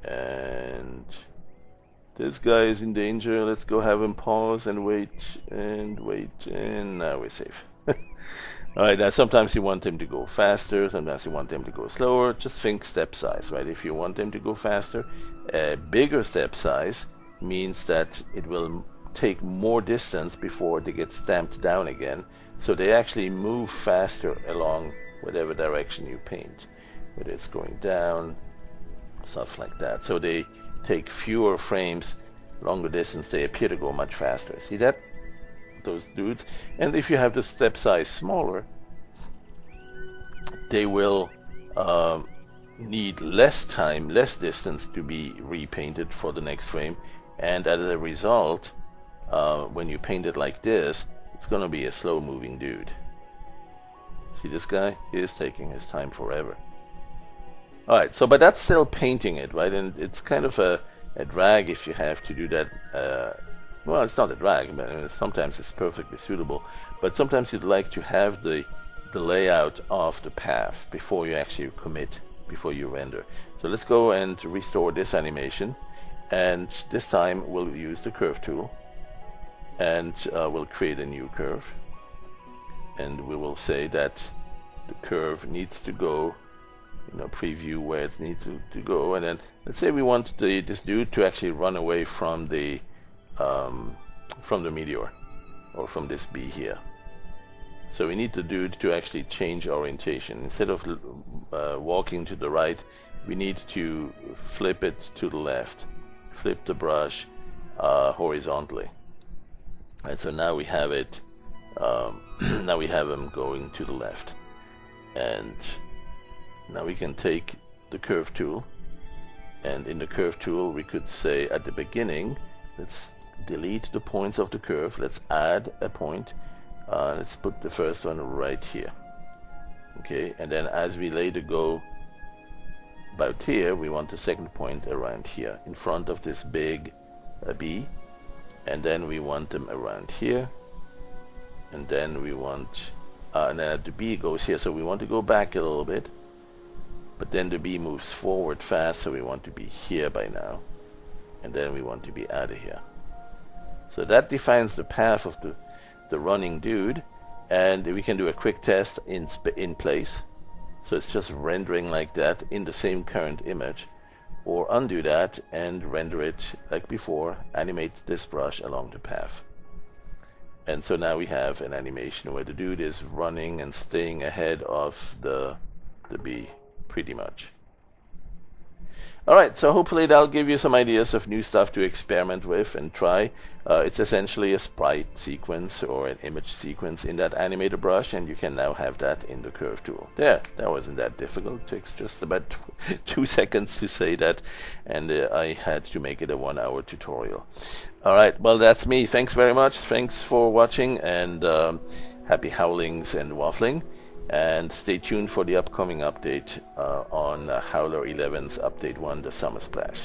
And this guy is in danger. Let's go have him pause and wait, and now we're safe. Alright, now sometimes you want him to go faster, sometimes you want him to go slower. Just think step size, right? If you want him to go faster, a bigger step size means that it will take more distance before they get stamped down again, so they actually move faster along whatever direction you paint, whether it's going down, stuff like that. So they take fewer frames, longer distance, they appear to go much faster. See that? Those dudes. And if you have the step size smaller, they will need less time, less distance to be repainted for the next frame, and as a result, when you paint it like this, it's going to be a slow moving dude. See this guy? He is taking his time forever. Alright, so but that's still painting it, right? And it's kind of a drag if you have to do that. Well, it's not a drag, but sometimes it's perfectly suitable. But sometimes you'd like to have the layout of the path before you actually commit, before you render. So let's go and restore this animation. And this time we'll use the curve tool. And we'll create a new curve. And we will say that the curve needs to go, preview where it needs to go, and then let's say we want this dude to actually run away from the meteor, or from this bee here. So we need the dude to actually change orientation. Instead of walking to the right, we need to flip it to the left, flip the brush horizontally. And so now we have it. Now we have him going to the left, and now we can take the curve tool, and in the curve tool we could say at the beginning, let's delete the points of the curve, let's add a point, let's put the first one right here. Okay, and then as we later go about here, we want the second point around here in front of this big B, and then we want them around here, and then we want and then the B goes here, so we want to go back a little bit. But then the B moves forward fast, so we want to be here by now. And then we want to be out of here. So that defines the path of the running dude. And we can do a quick test in place. So it's just rendering like that in the same current image. Or undo that and render it like before. Animate this brush along the path. And so now we have an animation where the dude is running and staying ahead of the bee. Pretty much. Alright, so hopefully that'll give you some ideas of new stuff to experiment with and try. It's essentially a sprite sequence or an image sequence in that animator brush, and you can now have that in the curve tool. There, that wasn't that difficult. It takes just about 2 seconds to say that, and I had to make it a 1-hour tutorial. Alright, well that's me. Thanks very much. Thanks for watching, and happy howlings and waffling. And stay tuned for the upcoming update on Howler 11's Update 1, the Summer Splash.